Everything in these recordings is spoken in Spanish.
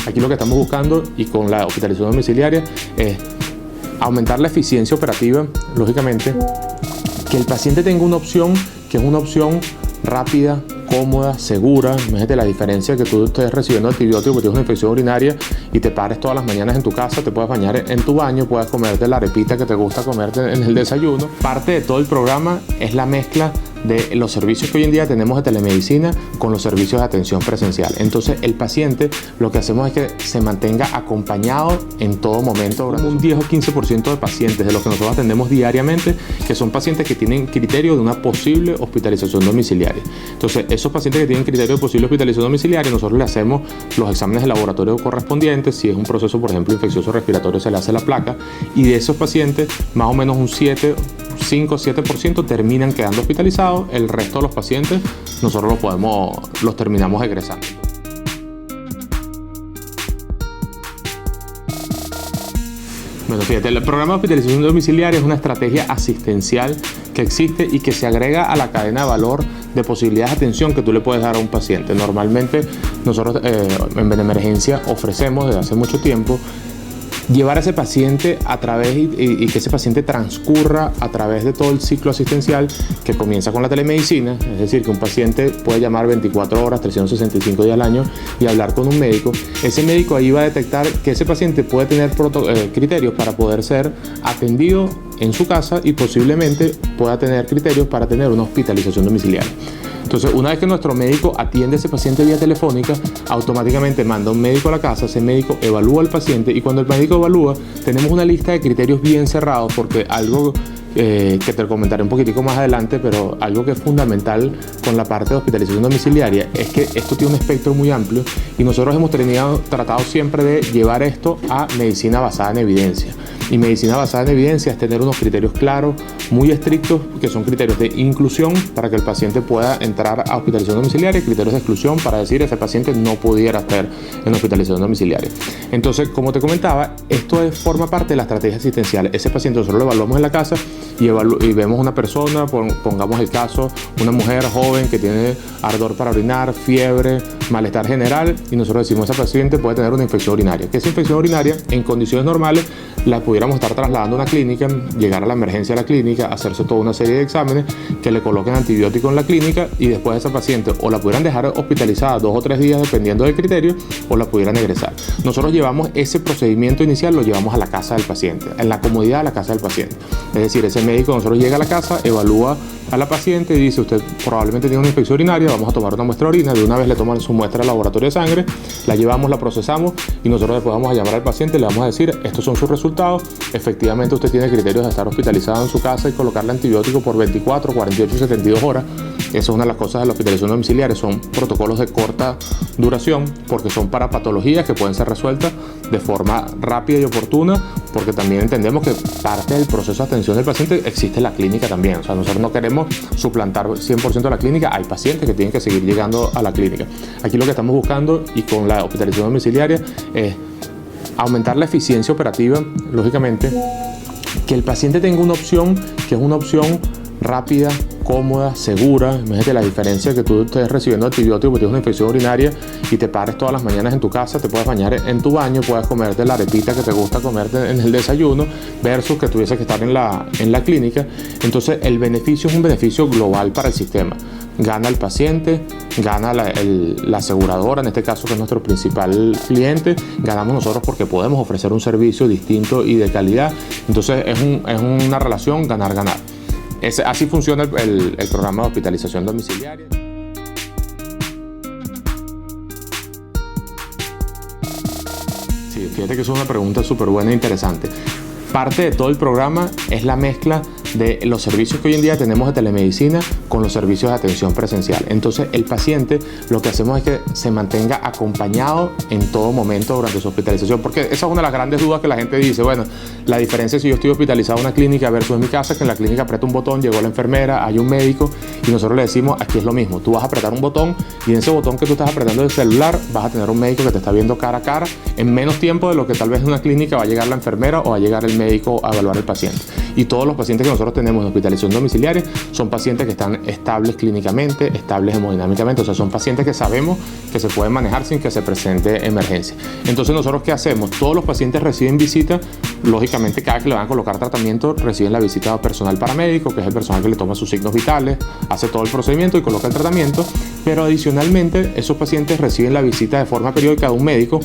Aquí lo que estamos buscando y con la hospitalización domiciliaria es aumentar la eficiencia operativa, lógicamente, que el paciente tenga una opción que es una opción rápida, cómoda, segura. Imagínate la diferencia que tú estés recibiendo antibióticos porque tienes una infección urinaria y te pares todas las mañanas en tu casa, te puedes bañar en tu baño, puedes comerte la arepita que te gusta comerte en el desayuno. Parte de todo el programa es la mezcla de los servicios que hoy en día tenemos de telemedicina con los servicios de atención presencial. Entonces el paciente, lo que hacemos es que se mantenga acompañado en todo momento. Un 10 o 15% de pacientes de los que nosotros atendemos diariamente que son pacientes que tienen criterio de una posible hospitalización domiciliaria. Entonces esos pacientes que tienen criterio de posible hospitalización domiciliaria, nosotros le hacemos los exámenes de laboratorio correspondientes. Si es un proceso, por ejemplo, infeccioso respiratorio, se le hace la placa, y de esos pacientes más o menos un 5-7% terminan quedando hospitalizados. El resto de los pacientes nosotros los terminamos egresando. Bueno, fíjate, el programa de hospitalización domiciliaria es una estrategia asistencial que existe y que se agrega a la cadena de valor de posibilidades de atención que tú le puedes dar a un paciente. Normalmente nosotros en Benemergencia ofrecemos desde hace mucho tiempo llevar a ese paciente a través y que ese paciente transcurra a través de todo el ciclo asistencial que comienza con la telemedicina, es decir, que un paciente puede llamar 24 horas, 365 días al año y hablar con un médico. Ese médico ahí va a detectar que ese paciente puede tener criterios para poder ser atendido en su casa y posiblemente pueda tener criterios para tener una hospitalización domiciliaria. Entonces, una vez que nuestro médico atiende a ese paciente vía telefónica, automáticamente manda un médico a la casa, ese médico evalúa al paciente y cuando el médico evalúa, tenemos una lista de criterios bien cerrados, porque algo que te comentaré un poquitico más adelante, pero algo que es fundamental con la parte de hospitalización domiciliaria es que esto tiene un espectro muy amplio y nosotros hemos tratado siempre de llevar esto a medicina basada en evidencia. Y medicina basada en evidencia es tener unos criterios claros, muy estrictos, que son criterios de inclusión para que el paciente pueda entrar a hospitalización domiciliaria y criterios de exclusión para decir ese paciente no pudiera estar en hospitalización domiciliaria. Entonces, como te comentaba, esto forma parte de la estrategia asistencial. Ese paciente nosotros lo evaluamos en la casa y vemos una persona, pongamos el caso, una mujer joven que tiene ardor para orinar, fiebre, malestar general, y nosotros decimos ese paciente puede tener una infección urinaria. Que esa infección urinaria en condiciones normales la pudiéramos estar trasladando a una clínica, llegar a la emergencia de la clínica, hacerse toda una serie de exámenes, que le coloquen antibiótico en la clínica y después esa paciente o la pudieran dejar hospitalizada 2 o 3 días dependiendo del criterio o la pudieran egresar. Nosotros llevamos ese procedimiento inicial, lo llevamos a la casa del paciente, en la comodidad de la casa del paciente. Es decir, ese médico nosotros llega a la casa, evalúa a la paciente y dice: usted probablemente tiene una infección urinaria, vamos a tomar una muestra de orina, de una vez le toman su muestra al laboratorio de sangre, la llevamos, la procesamos y nosotros después vamos a llamar al paciente y le vamos a decir: estos son sus resultados, efectivamente usted tiene criterios de estar hospitalizado en su casa y colocarle antibiótico por 24, 48 y 72 horas. Esa es una de las cosas de la hospitalización domiciliaria, son protocolos de corta duración porque son para patologías que pueden ser resueltas de forma rápida y oportuna, porque también entendemos que parte del proceso de atención del paciente existe en la clínica también. O sea, nosotros no queremos suplantar 100% de la clínica, hay pacientes que tienen que seguir llegando a la clínica. Aquí lo que estamos buscando y con la hospitalización domiciliaria es aumentar la eficiencia operativa, lógicamente, que el paciente tenga una opción que es una opción rápida, cómoda, segura. Imagínate la diferencia que tú estés recibiendo antibióticos porque tienes una infección urinaria y te pares todas las mañanas en tu casa, te puedes bañar en tu baño, puedes comerte la arepita que te gusta comerte en el desayuno versus que tuvieses que estar en la clínica. Entonces el beneficio es un beneficio global para el sistema. Gana el paciente, gana la aseguradora, en este caso que es nuestro principal cliente, ganamos nosotros porque podemos ofrecer un servicio distinto y de calidad. Entonces es una relación ganar-ganar. Así funciona el programa de hospitalización domiciliaria. Sí, fíjate que es una pregunta súper buena e interesante. Parte de todo el programa es la mezcla de los servicios que hoy en día tenemos de telemedicina con los servicios de atención presencial. Entonces el paciente, lo que hacemos es que se mantenga acompañado en todo momento durante su hospitalización, porque esa es una de las grandes dudas que la gente dice: bueno, la diferencia si yo estoy hospitalizado en una clínica versus en mi casa, que en la clínica aprieta un botón, llegó la enfermera, hay un médico, y nosotros le decimos: aquí es lo mismo, tú vas a apretar un botón y en ese botón que tú estás apretando del celular vas a tener un médico que te está viendo cara a cara en menos tiempo de lo que tal vez en una clínica va a llegar la enfermera o va a llegar el médico a evaluar al paciente. y todos los pacientes que nosotros tenemos en hospitalización domiciliaria son pacientes que están estables clínicamente, estables hemodinámicamente, o sea, son pacientes que sabemos que se pueden manejar sin que se presente emergencia. Entonces, nosotros, ¿qué hacemos? Todos los pacientes reciben visita, lógicamente cada vez que le van a colocar tratamiento reciben la visita de personal paramédico, que es el personal que le toma sus signos vitales, hace todo el procedimiento y coloca el tratamiento, pero adicionalmente esos pacientes reciben la visita de forma periódica de un médico,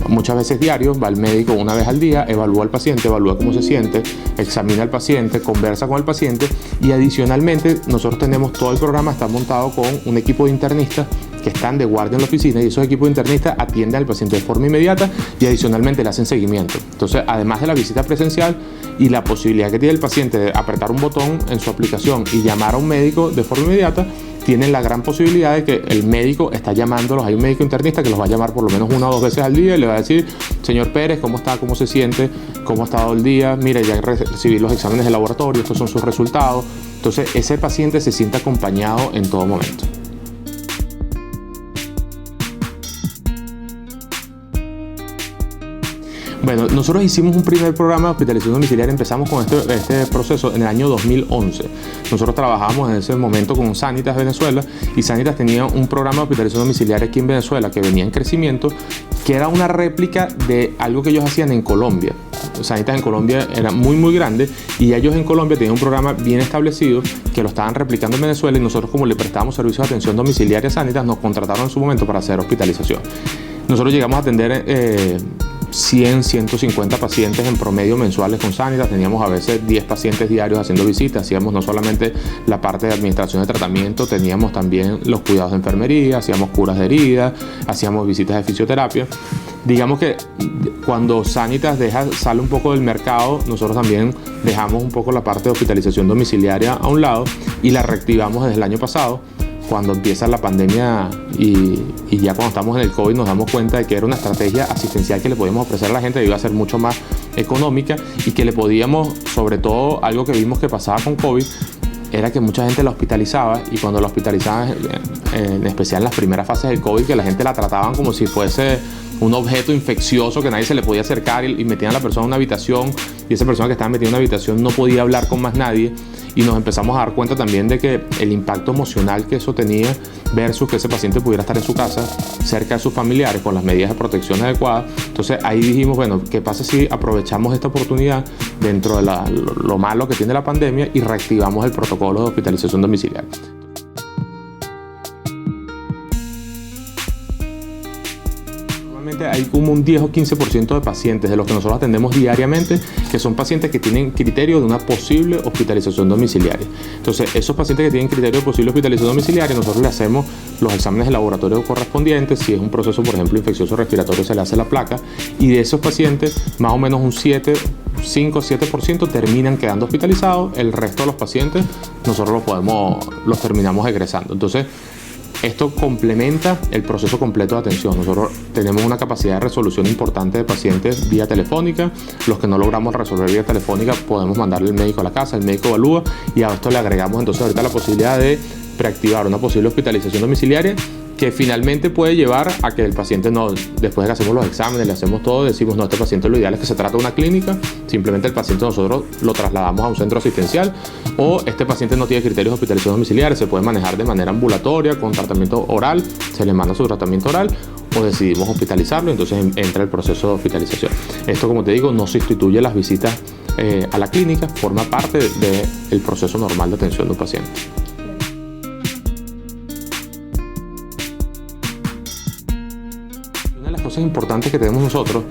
muchas veces diario. Va el médico una vez al día, evalúa al paciente, evalúa cómo se siente, examina al paciente, conversa con el paciente, y adicionalmente nosotros tenemos todo el programa, está montado con un equipo de internistas que están de guardia en la oficina, y esos equipos de internistas atienden al paciente de forma inmediata y adicionalmente le hacen seguimiento. Entonces, además de la visita presencial y la posibilidad que tiene el paciente de apretar un botón en su aplicación y llamar a un médico de forma inmediata, tienen la gran posibilidad de que el médico está llamándolos. Hay un médico internista que los va a llamar por lo menos 1 o 2 veces al día y le va a decir: señor Pérez, ¿cómo está? ¿Cómo se siente? ¿Cómo ha estado el día? Mire, ya recibí los exámenes de laboratorio, estos son sus resultados. Entonces, ese paciente se siente acompañado en todo momento. Bueno, nosotros hicimos un primer programa de hospitalización domiciliaria, empezamos con este proceso en el año 2011. Nosotros trabajábamos en ese momento con Sanitas Venezuela, y Sanitas tenía un programa de hospitalización domiciliaria aquí en Venezuela que venía en crecimiento, que era una réplica de algo que ellos hacían en Colombia. Sanitas en Colombia era muy grande, y ellos en Colombia tenían un programa bien establecido que lo estaban replicando en Venezuela, y nosotros, como le prestábamos servicios de atención domiciliaria a Sanitas, nos contrataron en su momento para hacer hospitalización. Nosotros llegamos a atender 100, 150 pacientes en promedio mensuales con Sanitas. Teníamos a veces 10 pacientes diarios haciendo visitas. Hacíamos no solamente la parte de administración de tratamiento, teníamos también los cuidados de enfermería, hacíamos curas de heridas, hacíamos visitas de fisioterapia. Digamos que cuando Sanitas sale un poco del mercado, nosotros también dejamos un poco la parte de hospitalización domiciliaria a un lado y la reactivamos desde el año pasado, cuando empieza la pandemia, y ya cuando estamos en el COVID nos damos cuenta de que era una estrategia asistencial que le podíamos ofrecer a la gente, que iba a ser mucho más económica, y que le podíamos, sobre todo algo que vimos que pasaba con COVID, era que mucha gente la hospitalizaba, y cuando la hospitalizaban, en especial en las primeras fases del COVID, que la gente la trataban como si fuese un objeto infeccioso que nadie se le podía acercar, y metían a la persona en una habitación, y esa persona que estaba metida en una habitación no podía hablar con más nadie. Y nos empezamos a dar cuenta también de que el impacto emocional que eso tenía, versus que ese paciente pudiera estar en su casa, cerca de sus familiares, con las medidas de protección adecuadas. Entonces ahí dijimos, bueno, ¿qué pasa si aprovechamos esta oportunidad dentro de lo malo que tiene la pandemia y reactivamos el protocolo de hospitalización domiciliaria? Hay como un 10 o 15% de pacientes de los que nosotros atendemos diariamente que son pacientes que tienen criterio de una posible hospitalización domiciliaria. Entonces, esos pacientes que tienen criterio de posible hospitalización domiciliaria, nosotros le hacemos los exámenes de laboratorio correspondientes. Si es un proceso, por ejemplo, infeccioso respiratorio, se le hace la placa, y de esos pacientes, más o menos un 5 o 7% terminan quedando hospitalizados. El resto de los pacientes nosotros los terminamos egresando. Entonces, esto complementa el proceso completo de atención. Nosotros tenemos una capacidad de resolución importante de pacientes vía telefónica. Los que no logramos resolver vía telefónica, podemos mandarle al médico a la casa, el médico evalúa, y a esto le agregamos entonces ahorita la posibilidad de preactivar una posible hospitalización domiciliaria, que finalmente puede llevar a que el paciente, después de que hacemos los exámenes, le hacemos todo, decimos: no, este paciente lo ideal es que se trate de una clínica, simplemente el paciente nosotros lo trasladamos a un centro asistencial, o este paciente no tiene criterios de hospitalización domiciliaria, se puede manejar de manera ambulatoria con tratamiento oral, se le manda su tratamiento oral, o decidimos hospitalizarlo, entonces entra el proceso de hospitalización. Esto, como te digo, no sustituye las visitas a la clínica, forma parte del proceso normal de atención de un paciente. Cosas importantes que tenemos nosotros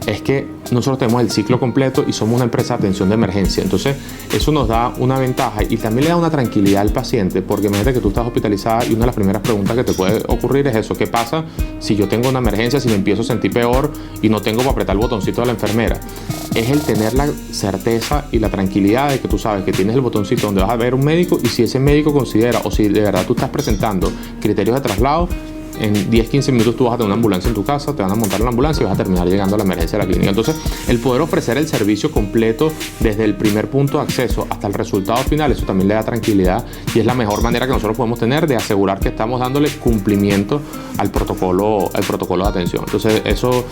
es que nosotros tenemos el ciclo completo y somos una empresa de atención de emergencia. Entonces, eso nos da una ventaja y también le da una tranquilidad al paciente, porque imagínate que tú estás hospitalizada y una de las primeras preguntas que te puede ocurrir es eso: ¿qué pasa si yo tengo una emergencia, si me empiezo a sentir peor y no tengo para apretar el botoncito de la enfermera? Es el tener la certeza y la tranquilidad de que tú sabes que tienes el botoncito donde vas a ver un médico, y si ese médico considera, o si de verdad tú estás presentando criterios de traslado, en 10-15 minutos tú vas a tener una ambulancia en tu casa, te van a montar en la ambulancia y vas a terminar llegando a la emergencia de la clínica. Entonces, el poder ofrecer el servicio completo desde el primer punto de acceso hasta el resultado final, eso también le da tranquilidad, y es la mejor manera que nosotros podemos tener de asegurar que estamos dándole cumplimiento al protocolo de atención. Entonces, eso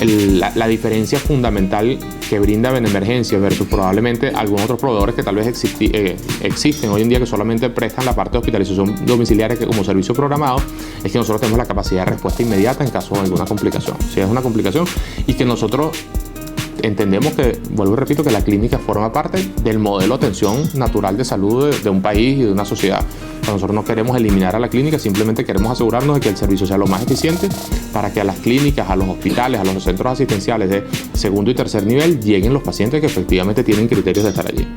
la diferencia fundamental que brinda Benemergencia versus probablemente algunos otros proveedores que tal vez existen hoy en día que solamente prestan la parte de hospitalización domiciliaria que como servicio programado, es que nosotros tenemos la capacidad de respuesta inmediata en caso de alguna complicación. Si es una complicación, y que nosotros entendemos que, vuelvo y repito, que la clínica forma parte del modelo de atención natural de salud de un país y de una sociedad. Nosotros no queremos eliminar a la clínica, simplemente queremos asegurarnos de que el servicio sea lo más eficiente para que a las clínicas, a los hospitales, a los centros asistenciales de segundo y tercer nivel lleguen los pacientes que efectivamente tienen criterios de estar allí.